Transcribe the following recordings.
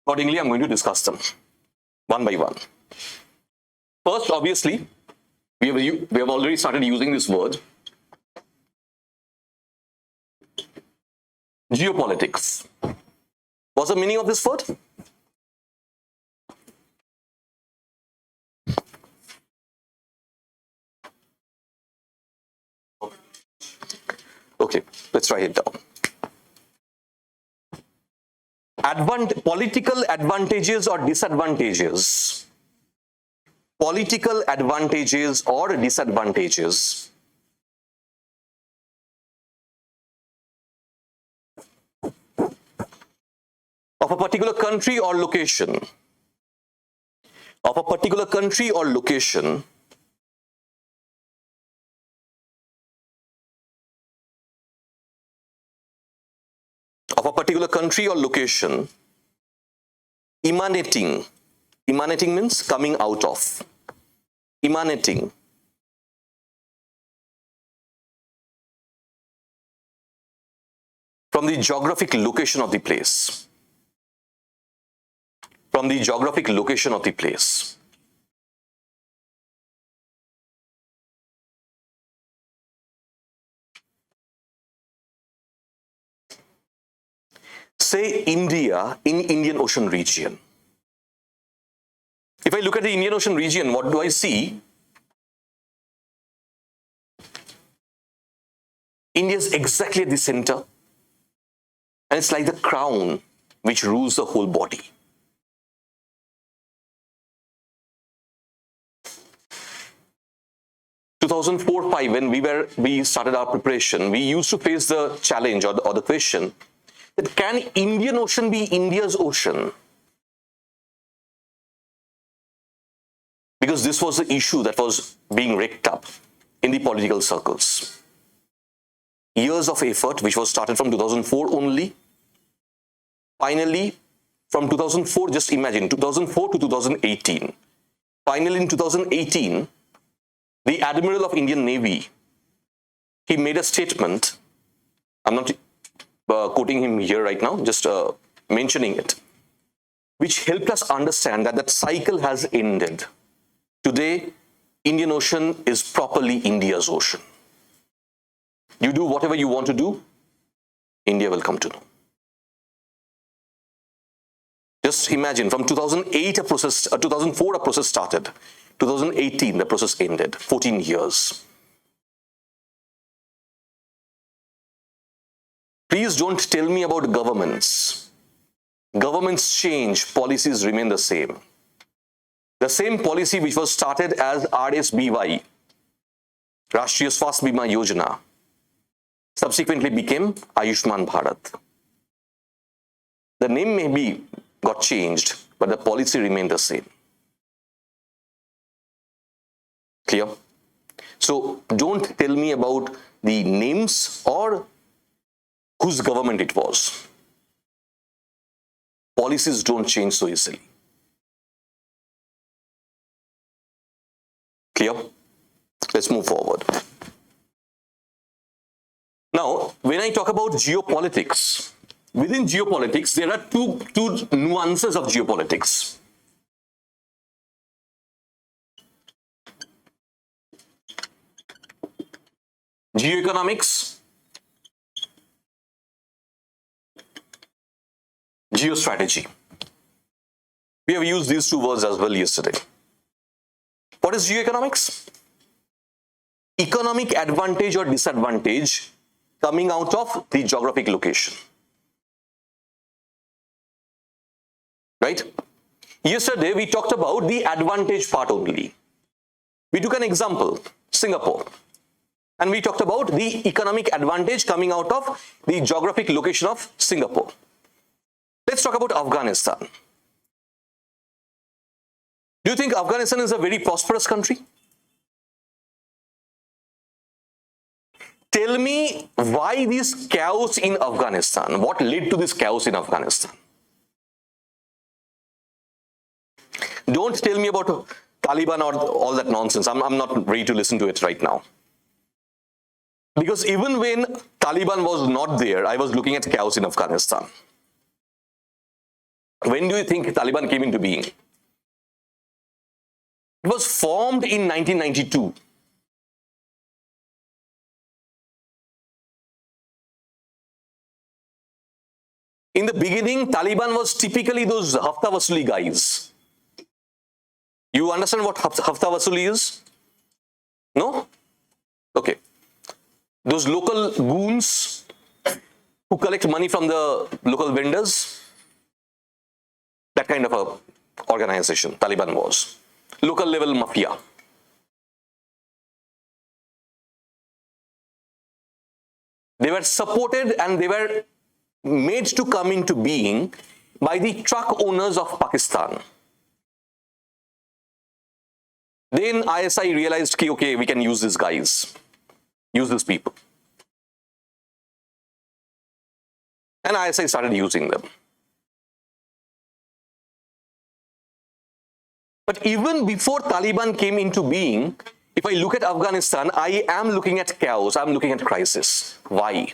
Accordingly, I'm going to discuss them one by one. First, obviously, we have already started using this word, geopolitics. What's the meaning of this word? Okay, let's write it down. Political advantages or disadvantages. Political advantages or disadvantages of a particular country or location. Of a particular country or location of a particular country or location emanating means coming out of, emanating from the geographic location of the place, from the geographic location of the place. Say India in Indian Ocean region. If I look at the Indian Ocean region, what do I see? India is exactly at the center, and it's like the crown which rules the whole body. In 2004-05, when we started our preparation, we used to face the challenge or the question that can Indian Ocean be India's ocean? Because this was the issue that was being raked up in the political circles. Years of effort, which was started from 2004 only. Finally, from 2004, just imagine, 2004 to 2018. Finally, in 2018, the Admiral of Indian Navy, he made a statement. I'm not quoting him here right now, just mentioning it, which helped us understand that cycle has ended. Today, Indian Ocean is properly India's ocean. You do whatever you want to do, India will come to know. Just imagine, from 2008 2004 a process started. 2018 the process ended. 14 years. Please don't tell me about governments. Governments change, policies remain the same. The same policy which was started as RSBY, Rashtriya Swasthya Bima Yojana, subsequently became Ayushman Bharat. The name maybe got changed, but the policy remained the same. Clear? So don't tell me about the names or whose government it was. Policies don't change so easily. Clear? Let's move forward. Now, when I talk about geopolitics, within geopolitics, there are two nuances of geopolitics. Geoeconomics, geostrategy. We have used these two words as well yesterday. What is geoeconomics? Economic advantage or disadvantage coming out of the geographic location. Right? Yesterday we talked about the advantage part only. We took an example, Singapore. And we talked about the economic advantage coming out of the geographic location of Singapore. Let's talk about Afghanistan. Do you think Afghanistan is a very prosperous country? Tell me why this chaos in Afghanistan? What led to this chaos in Afghanistan? Don't tell me about Taliban or all that nonsense. I'm not ready to listen to it right now. Because even when Taliban was not there, I was looking at chaos in Afghanistan. When do you think Taliban came into being? It was formed in 1992. In the beginning, Taliban was typically those hafta vasuli guys. You understand what hafta vasuli is? No? Okay. Those local goons who collect money from the local vendors, that kind of a organization Taliban was. Local level mafia. They were supported and they were made to come into being by the truck owners of Pakistan. Then ISI realized, okay, we can use these guys, use these people. And ISI started using them. But even before Taliban came into being, if I look at Afghanistan, I am looking at chaos, I'm looking at crisis. Why?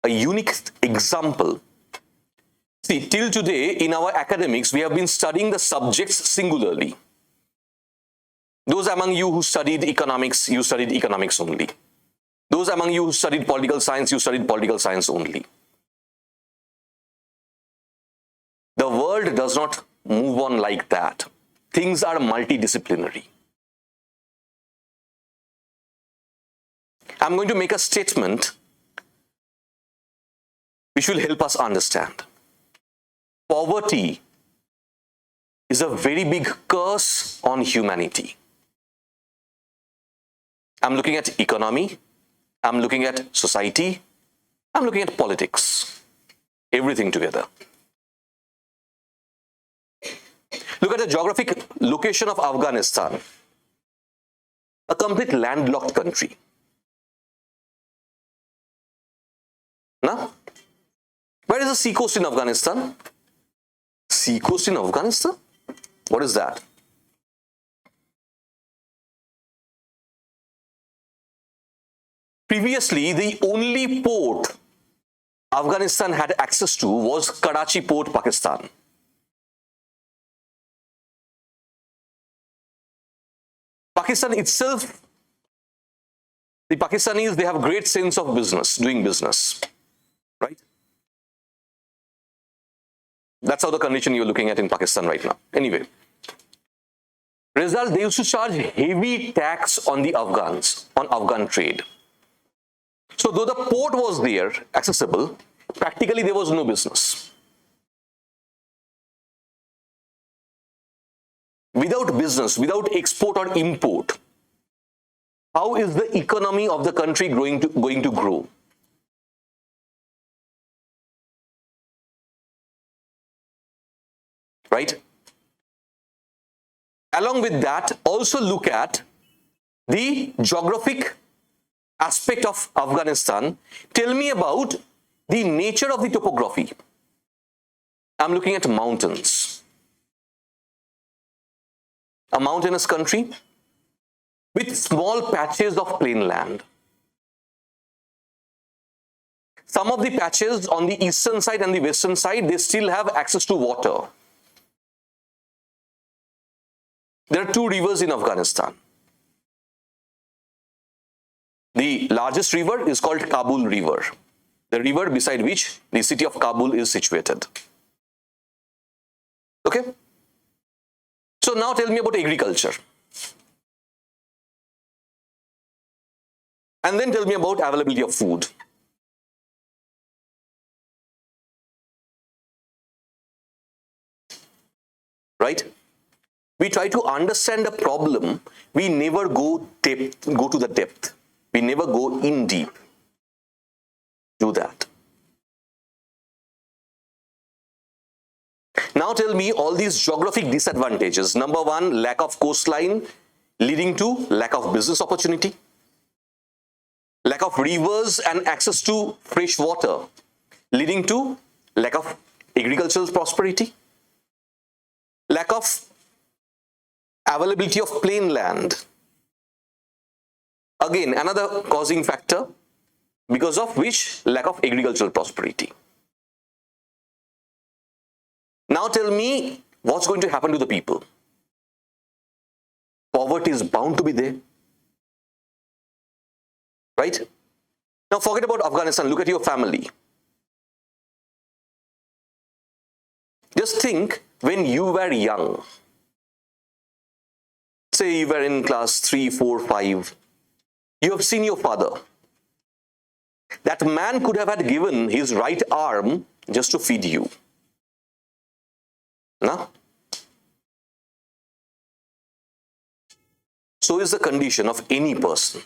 A unique example. See, till today in our academics, we have been studying the subjects singularly. Those among you who studied economics, you studied economics only. Those among you who studied political science, you studied political science only. The world does not move on like that. Things are multidisciplinary. I'm going to make a statement which will help us understand. Poverty is a very big curse on humanity. I'm looking at economy, I'm looking at society, I'm looking at politics, everything together. Look at the geographic location of Afghanistan, a complete landlocked country. Now, where is the sea coast in Afghanistan? Sea coast in Afghanistan? What is that? Previously, the only port Afghanistan had access to was Karachi Port, Pakistan. Pakistan itself, the Pakistanis, they have a great sense of business, doing business, right? That's how the condition you're looking at in Pakistan right now. Anyway, result, they used to charge heavy tax on the Afghans, on Afghan trade. So though the port was there, accessible, practically there was no business. Without business, without export or import, how is the economy of the country going to grow? Right? Along with that, also look at the geographic aspect of Afghanistan. Tell me about the nature of the topography. I'm looking at mountains. A mountainous country with small patches of plain land. Some of the patches on the eastern side and the western side, they still have access to water. There are two rivers in Afghanistan. The largest river is called Kabul River, the river beside which the city of Kabul is situated. Okay? So now tell me about agriculture. And then tell me about availability of food. Right? We try to understand a problem, we never go to the depth. We never go in deep. Do that. Now tell me all these geographic disadvantages. Number one, lack of coastline leading to lack of business opportunity. Lack of rivers and access to fresh water leading to lack of agricultural prosperity. Lack of availability of plain land. Again, another causing factor because of which lack of agricultural prosperity. Now tell me what's going to happen to the people. Poverty is bound to be there. Right? Now forget about Afghanistan. Look at your family. Just think when you were young. Say you were in class 3, 4, 5. You have seen your father. That man could have had given his right arm just to feed you. No? So is the condition of any person.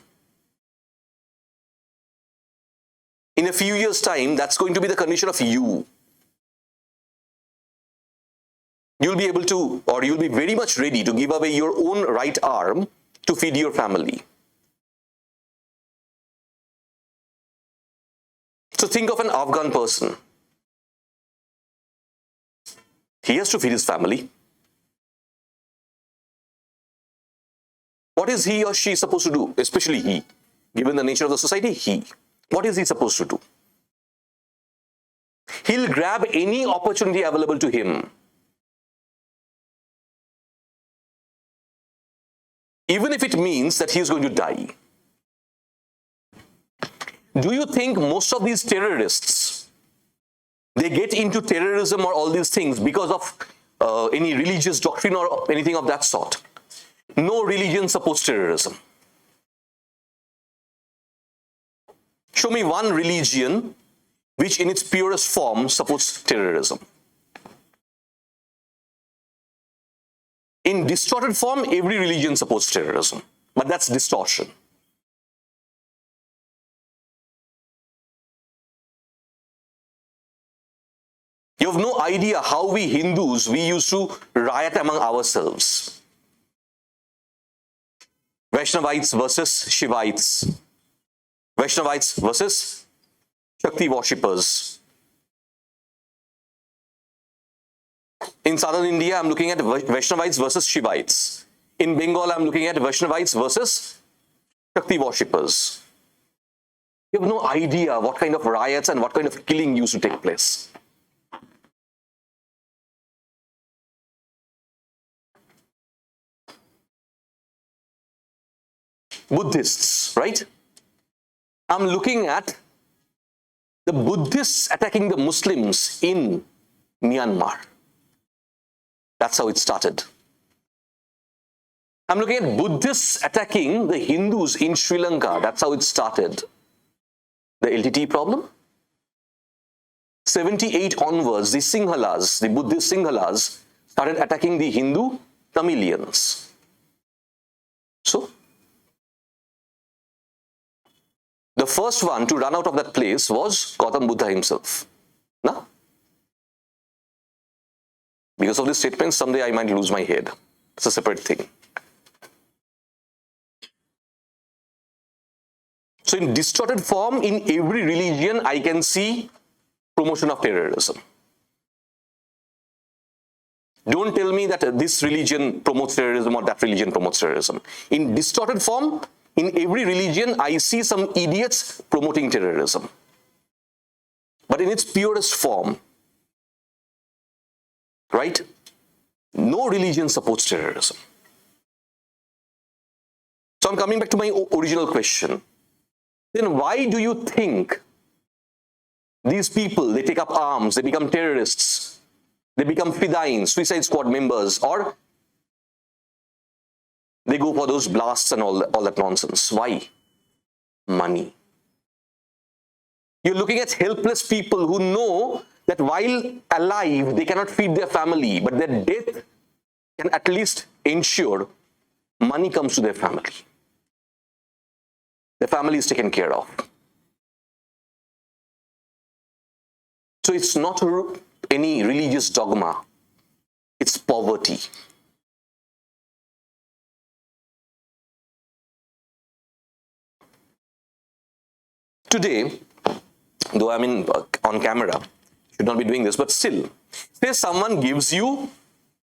In a few years' time, that's going to be the condition of you. You'll be able to, or you'll be very much ready to give away your own right arm to feed your family. So think of an Afghan person. He has to feed his family. What is he or she supposed to do? Especially he. Given the nature of the society, he. What is he supposed to do? He'll grab any opportunity available to him. Even if it means that he's going to die. Do you think most of these terrorists, they get into terrorism or all these things because of any religious doctrine or anything of that sort? No religion supports terrorism. Show me one religion which in its purest form supports terrorism. In distorted form, every religion supports terrorism, but that's distortion. You have no idea how we Hindus, we used to riot among ourselves. Vaishnavites versus Shivites. Vaishnavites versus Shakti worshippers. In southern India, I'm looking at Vaishnavites versus Shivites. In Bengal, I'm looking at Vaishnavites versus Shakti worshippers. You have no idea what kind of riots and what kind of killing used to take place. Buddhists, right? I'm looking at the Buddhists attacking the Muslims in Myanmar. That's how it started. I'm looking at Buddhists attacking the Hindus in Sri Lanka. That's how it started. The LTT problem? 78 onwards, the Sinhalas, the Buddhist Sinhalas, started attacking the Hindu Tamilians. So, the first one to run out of that place was Gautam Buddha himself. No? Because of this statement, someday I might lose my head. It's a separate thing. So in distorted form, in every religion, I can see promotion of terrorism. Don't tell me that this religion promotes terrorism or that religion promotes terrorism. In distorted form, in every religion, I see some idiots promoting terrorism. But in its purest form, right? No religion supports terrorism. So I'm coming back to my original question. Then why do you think these people, they take up arms, they become terrorists, they become Fidain, suicide squad members, or they go for those blasts and all that nonsense? Why? Money. You're looking at helpless people who know that while alive, they cannot feed their family, but their death can at least ensure money comes to their family. Their family is taken care of. So it's not any religious dogma. It's poverty. Today, though I'm on camera, should not be doing this, but still, say someone gives you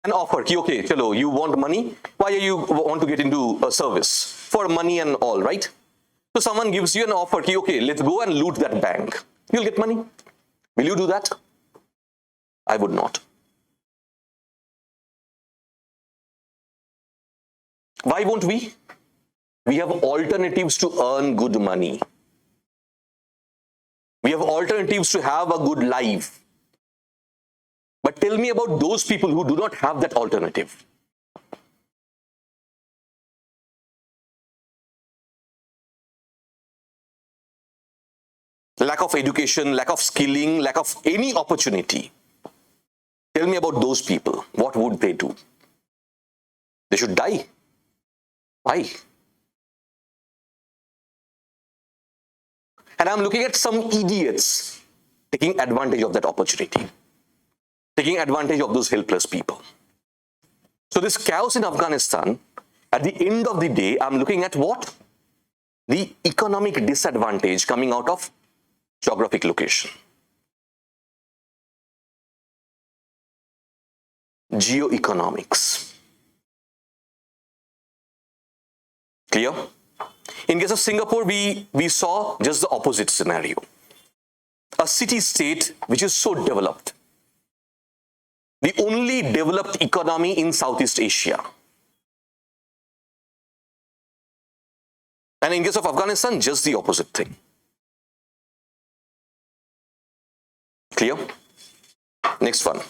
an offer. Okay, chalo, you want money? Why you want to get into a service? For money and all, right? So someone gives you an offer, okay, let's go and loot that bank. You'll get money. Will you do that? I would not. Why won't we? We have alternatives to earn good money. We have alternatives to have a good life. But tell me about those people who do not have that alternative. Lack of education, lack of skilling, lack of any opportunity. Tell me about those people. What would they do? They should die. Why? And I'm looking at some idiots taking advantage of that opportunity, taking advantage of those helpless people. So this chaos in Afghanistan, at the end of the day, I'm looking at what? The economic disadvantage coming out of geographic location. Geoeconomics. Clear? In case of Singapore, we saw just the opposite scenario. A city-state which is so developed. The only developed economy in Southeast Asia. And in case of Afghanistan, just the opposite thing. Clear? Next one.